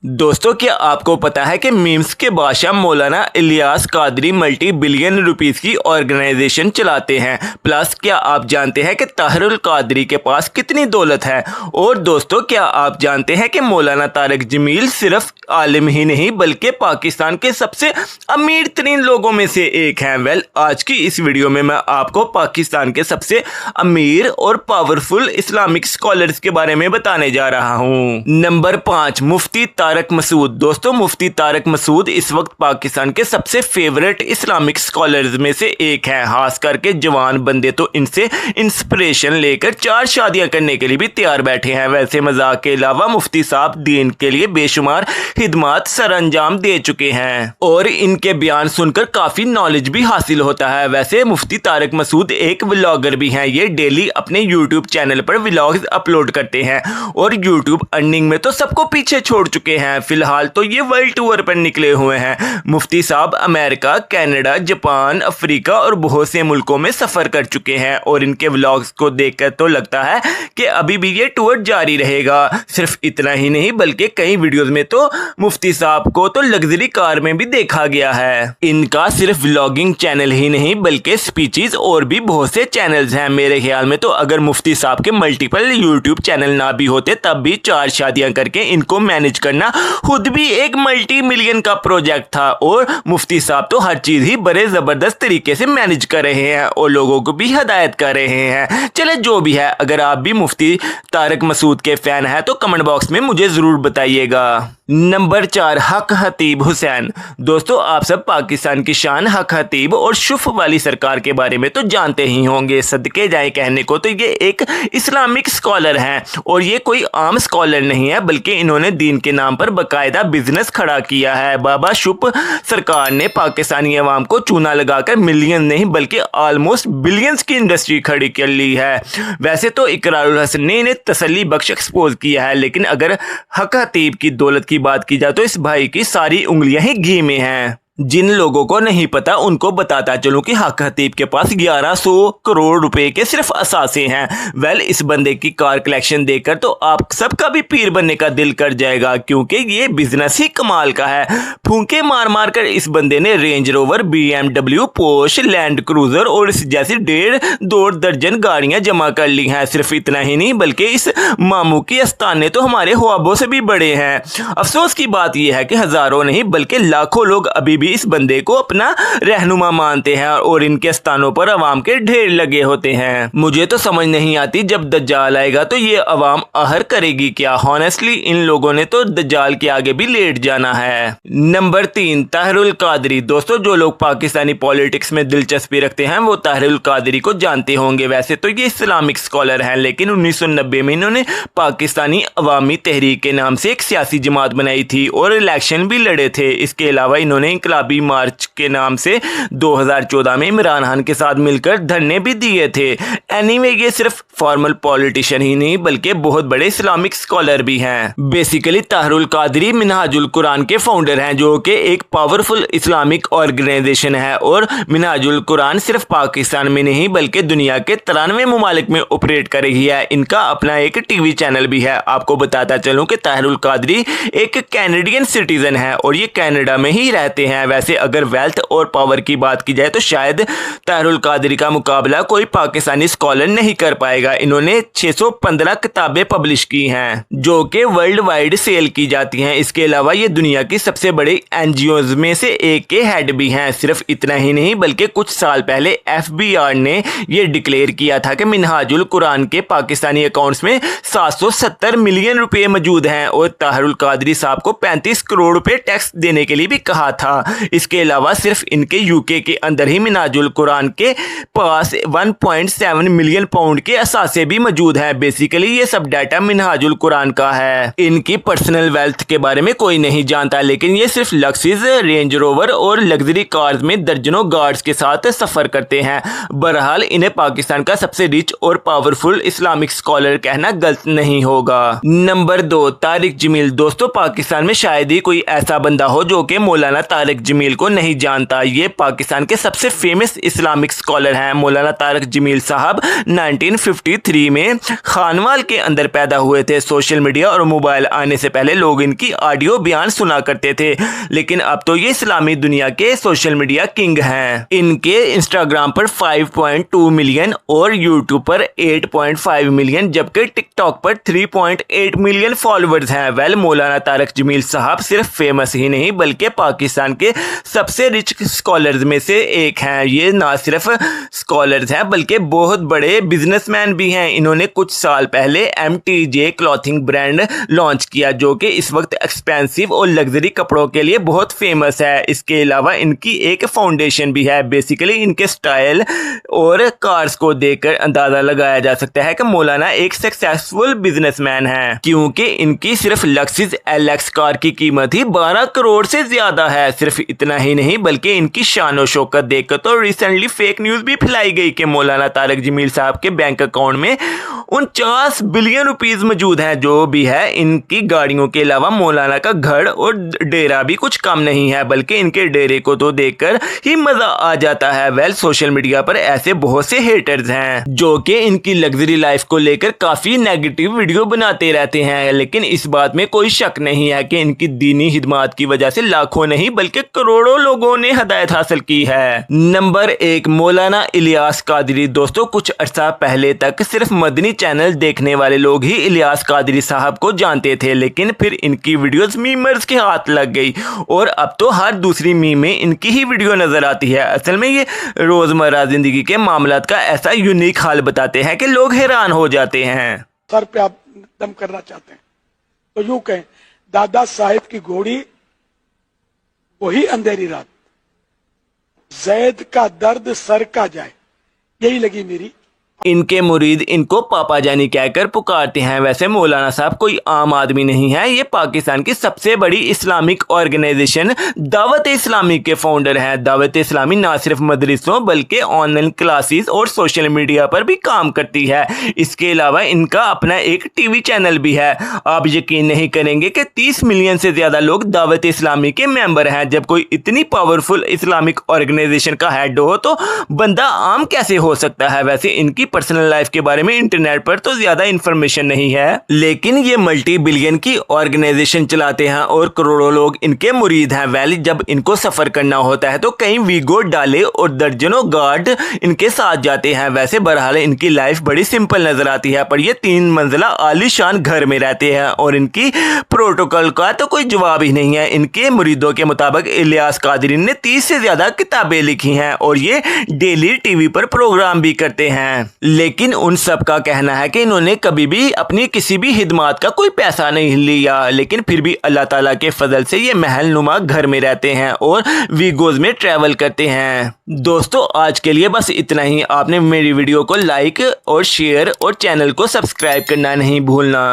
दोस्तों, क्या आपको पता है कि मीम्स के बादशाह मौलाना Ilyas Qadri multi billion rupees की ऑर्गेनाइजेशन चलाते हैं। प्लस क्या आप जानते हैं कि ताहिरुल कादरी के पास कितनी दौलत है। और दोस्तों, क्या आप जानते हैं कि मौलाना तारिक जमील सिर्फ आलिम ही नहीं बल्कि पाकिस्तान के सबसे अमीर तरीन लोगों में से एक हैं। आज की इस वीडियो में मैं आपको पाकिस्तान के सबसे अमीर और पावरफुल इस्लामिक स्कॉलर्स के बारे में बताने जा रहा हूँ। नंबर 5, मुफ्ती तारिक मसूद। दोस्तों, मुफ्ती तारिक मसूद इस वक्त पाकिस्तान के सबसे फेवरेट इस्लामिक स्कॉलर्स में से एक हैं। खास करके जवान बंदे तो इनसे इंस्पिरेशन लेकर 4 शादियां करने के लिए भी तैयार बैठे हैं। वैसे मजाक के अलावा मुफ्ती साहब दीन के लिए बेशुमार खिदमात सर अंजाम दे चुके हैं और इनके बयान सुनकर काफी नॉलेज भी हासिल होता है। वैसे मुफ्ती तारिक मसूद एक व्लॉगर भी हैं। ये डेली अपने यूट्यूब चैनल पर व्लॉग्स अपलोड करते हैं और यूट्यूब अर्निंग में तो सबको पीछे छोड़ चुके हैं। फिलहाल तो ये वर्ल्ड टूर पर निकले हुए हैं। मुफ्ती साहब अमेरिका, कनाडा, जापान, अफ्रीका और बहुत से मुल्कों में सफर कर चुके हैं और इनके व्लॉग्स को देखकर तो लगता है कि अभी भी ये टूर जारी रहेगा। सिर्फ इतना ही नहीं बल्कि कई वीडियोस में तो मुफ्ती साहब को तो लग्जरी कार में भी देखा गया है। इनका सिर्फ व्लॉगिंग चैनल ही नहीं बल्कि स्पीचेस और भी बहुत से चैनल्स हैं। मेरे ख्याल में तो अगर मुफ्ती साहब के मल्टीपल यूट्यूब चैनल ना भी होते तब भी 4 शादियां करके इनको मैनेज करना खुद भी एक मल्टी मिलियन का प्रोजेक्ट था। और मुफ्ती साहब तो हर चीज ही बड़े जबरदस्त तरीके से मैनेज कर रहे हैं और लोगों को भी हिदायत कर रहे हैं। चले जो भी है, अगर आप भी मुफ्ती तारिक मसूद के फैन हैं तो कमेंट बॉक्स में मुझे जरूर बताइएगा। नंबर 4, हक हतीब हुसैन। दोस्तों, आप सब पाकिस्तान की शान हक हतीब और शुफ वाली सरकार के बारे में तो जानते ही होंगे। सदके जाए कहने को तो ये एक इस्लामिक स्कॉलर हैं और ये कोई आम स्कॉलर नहीं है बल्कि इन्होंने दीन के नाम पर बाकायदा बिजनेस खड़ा किया है। बाबा शुफ सरकार ने पाकिस्तानी अवाम को चूना लगाकर मिलियन नहीं बल्कि ऑलमोस्ट बिलियंस की इंडस्ट्री खड़ी कर ली है। वैसे तो इकरारुल हसन ने इन्हें तसल्ली बख्श एक्सपोज किया है, लेकिन अगर हक हतीब की दौलत की बात की जाए तो इस भाई की सारी उंगलियां ही घी में हैं। जिन लोगों को नहीं पता उनको बताता चलूं कि हक हतीब के पास 1100 करोड़ रुपए के सिर्फ असासे हैं। इस बंदे की कार कलेक्शन देखकर तो आप सबका भी पीर बनने का दिल कर जाएगा क्योंकि ये बिजनेस ही कमाल का है। फूंके मार मार कर इस बंदे ने range rover, BMW, Porsche, land cruiser और इस जैसी 1.5-2 दर्जन गाड़ियां जमा कर ली हैं। सिर्फ इतना ही नहीं बल्कि इस मामू की आस्थाने तो हमारे ख्वाबों से भी बड़े हैं। अफसोस की बात यह है कि हजारों नहीं बल्कि लाखों लोग अभी इस बंदे को अपना रहनुमा मानते हैं और इनके स्थानों पर अवाम के ढेर लगे होते हैं। मुझे तो समझ नहीं आती जब दज्जाल आएगा तो ये अवाम आहर करेगी क्या। हॉनेस्टली इन लोगों ने तो दज्जाल के आगे भी लेट जाना है। नंबर 3, ताहिरुल कादरी। दोस्तों, जो लोग पाकिस्तानी पॉलिटिक्स में दिलचस्पी रखते हैं वो ताहिरुल कादरी को जानते होंगे। वैसे तो ये इस्लामिक स्कॉलर हैं लेकिन 1990 में इन्होंने पाकिस्तानी अवामी तहरीक के नाम से एक सियासी जमात बनाई थी और इलेक्शन भी लड़े थे। इसके अलावा इन्होंने इनकलाबी मार्च के नाम से 2014 में इमरान खान के साथ मिलकर धरने भी दिए थे। एनीवे, ये सिर्फ फॉर्मल पॉलिटिशियन ही नहीं बल्कि बहुत बड़े इस्लामिक स्कॉलर भी हैं। बेसिकली ताहिरुल कादरी मिनहाजुल कुरान के फाउंडर हैं जो कि एक पावरफुल इस्लामिक ऑर्गेनाइजेशन है और मिनहाजुल कुरान सिर्फ पाकिस्तान में नहीं बल्कि दुनिया के 93 मुमालिक में ऑपरेट कर रही है। इनका अपना एक टीवी चैनल भी है। आपको बताता चलूं कि ताहिरुल कादरी एक कैनेडियन सिटीजन है और ये कनाडा में ही रहते हैं। वैसे अगर वेल्थ और पावर की बात की जाए तो शायद ताहिरुल कादरी का मुकाबला कोई पाकिस्तानी स्कॉलर नहीं कर पाएगा। इन्होंने 615 किताबें पब्लिश की हैं जो कि वर्ल्ड वाइड सेल की जाती हैं। इसके अलावा ये दुनिया की सबसे बड़ी NGOs में से एक के हेड भी हैं। सिर्फ इतना ही नहीं बल्कि कुछ साल पहले FBR ने ये डिक्लेयर किया था कि मिनहाजुल कुरान के पाकिस्तानी अकाउंट्स में 770 मिलियन रुपए मौजूद हैं और ताहिरुल कादरी साहब को 35 करोड़ रुपए टैक्स देने के लिए भी कहा था। इसके अलावा सिर्फ इनके यूके के अंदर ही मिनहाजुल कुरान के पास 1.7 मिलियन पाउंड के असासे भी मौजूद हैं। बेसिकली ये सब डाटा मिनहाजुल कुरान का है। इनकी पर्सनल वेल्थ के बारे में कोई नहीं जानता लेकिन ये सिर्फ लक्सिस, रेंज रोवर और लग्जरी कार्स में दर्जनों गार्ड्स के साथ सफर करते हैं। बहरहाल इन्हें पाकिस्तान का सबसे रिच और पावरफुल इस्लामिक स्कॉलर कहना गलत नहीं होगा। नंबर 2, तारिक जमील। दोस्तों, पाकिस्तान में शायद ही कोई ऐसा बंदा हो जो कि मौलाना तारिक तारिक जमील को नहीं जानता। ये पाकिस्तान के सबसे फेमस इस्लामिक स्कॉलर हैं। मौलाना तारिक जमील साहब 1953 में खानवाल के अंदर पैदा हुए थे। सोशल मीडिया और मोबाइल आने से पहले लोग इनकी ऑडियो बयान सुना करते थे, लेकिन अब तो ये इस्लामी दुनिया के सोशल मीडिया किंग हैं। इनके इंस्टाग्राम पर 5.2 मिलियन और यूट्यूब पर 8.5 मिलियन जबकि टिकटॉक पर 3.8 मिलियन फॉलोअर्स हैं। वेल, मौलाना तारिक जमील साहब सिर्फ फेमस ही नहीं बल्कि पाकिस्तान के सबसे रिच स्कॉलर्स में से एक हैं। ये ना सिर्फ स्कॉलर्स हैं बल्कि बहुत बड़े बिजनेसमैन भी हैं। इन्होंने कुछ साल पहले MTJ क्लॉथिंग ब्रांड लॉन्च किया जो कि इस वक्त एक्सपेंसिव और लग्जरी कपड़ों के लिए बहुत फेमस है। इसके अलावा इनकी एक फाउंडेशन भी है। बेसिकली इनके स्टाइल और कार्स को देखकर अंदाजा लगाया जा सकता है कि मौलाना एक सक्सेसफुल बिजनेसमैन है, क्योंकि इनकी सिर्फ लक्सिस LX कार की कीमत ही 12 करोड़ से ज्यादा है। सिर्फ इतना ही नहीं बल्कि इनकी शान और शौकत देखकर तो रिसेंटली फेक न्यूज भी फैलाई गई कि मौलाना तारिक जमील साहब के बैंक अकाउंट में 49 बिलियन रुपीस मौजूद हैं। जो भी है, इनकी गाड़ियों के अलावा मौलाना का घर और डेरा भी कुछ कम नहीं है, बल्कि इनके डेरे को तो देखकर ही मजा आ जाता है। वेल, सोशल मीडिया पर ऐसे बहुत से हेटर्स हैं जो कि इनकी लग्जरी लाइफ को लेकर काफी नेगेटिव वीडियो बनाते रहते हैं, लेकिन इस बात में कोई शक नहीं है कि इनकी दीनी खिदमत की वजह से लाखों नहीं बल्कि करोड़ों लोगों ने हिदायत हासिल की है। नंबर 1, मौलाना इलियास कादरी। दोस्तों, कुछ अर्सा पहले तक सिर्फ मदनी चैनल देखने वाले लोग ही इलियास कादरी साहब को जानते थे, लेकिन फिर इनकी वीडियोस मीमर्स के हाथ लग गई और अब तो हर दूसरी मीम में इनकी ही वीडियो नजर आती है। असल में ये रोजमर्रा जिंदगी के मामलात का ऐसा यूनिक हाल बताते हैं कि लोग हैरान हो जाते हैं। सर पे आप दम करना चाहते हैं तो यूं कहें, दादा साहिब की घोड़ी वही अंधेरी रात, जैद का दर्द सर का जाए, यही लगी मेरी। इनके मुरीद इनको पापा जानी कहकर पुकारते हैं। वैसे मौलाना साहब कोई आम आदमी नहीं है। ये पाकिस्तान की सबसे बड़ी इस्लामिक ऑर्गेनाइजेशन दावत इस्लामी के फाउंडर हैं। दावत इस्लामी ना सिर्फ मदरसों बल्कि ऑनलाइन क्लासेस और सोशल मीडिया पर भी काम करती है। इसके अलावा इनका अपना एक टीवी चैनल भी है। आप यकीन नहीं करेंगे कि 30 मिलियन से ज्यादा लोग दावत इस्लामी के मेंबर हैं। जब कोई इतनी पावरफुल इस्लामिक ऑर्गेनाइजेशन का हेड हो तो बंदा आम कैसे हो सकता है। वैसे इनकी पर्सनल लाइफ के बारे में इंटरनेट पर तो ज्यादा इंफॉर्मेशन नहीं है, लेकिन ये मल्टी बिलियन की ऑर्गेनाइजेशन चलाते हैं और करोड़ों लोग इनके मुरीद हैं। वैल, जब इनको सफर करना होता है तो कई वीगो डाले और दर्जनों गार्ड इनके साथ जाते हैं। वैसे बहरहाल इनकी लाइफ बड़ी सिंपल नजर आती है, पर ये 3 मंजिला आलीशान घर में रहते हैं और इनकी प्रोटोकॉल का तो कोई जवाब ही नहीं है। इनके मुरीदों के मुताबिक इलियास कादरी ने 30 से ज्यादा किताबें लिखी हैं और ये डेली टीवी पर प्रोग्राम भी करते हैं, लेकिन उन सब का कहना है कि इन्होंने कभी भी अपनी किसी भी हिदमात का कोई पैसा नहीं लिया, लेकिन फिर भी अल्लाह ताला के फजल से ये महल नुमा घर में रहते हैं और वीगोज में ट्रैवल करते हैं। दोस्तों, आज के लिए बस इतना ही। आपने मेरी वीडियो को लाइक और शेयर और चैनल को सब्सक्राइब करना नहीं भूलना।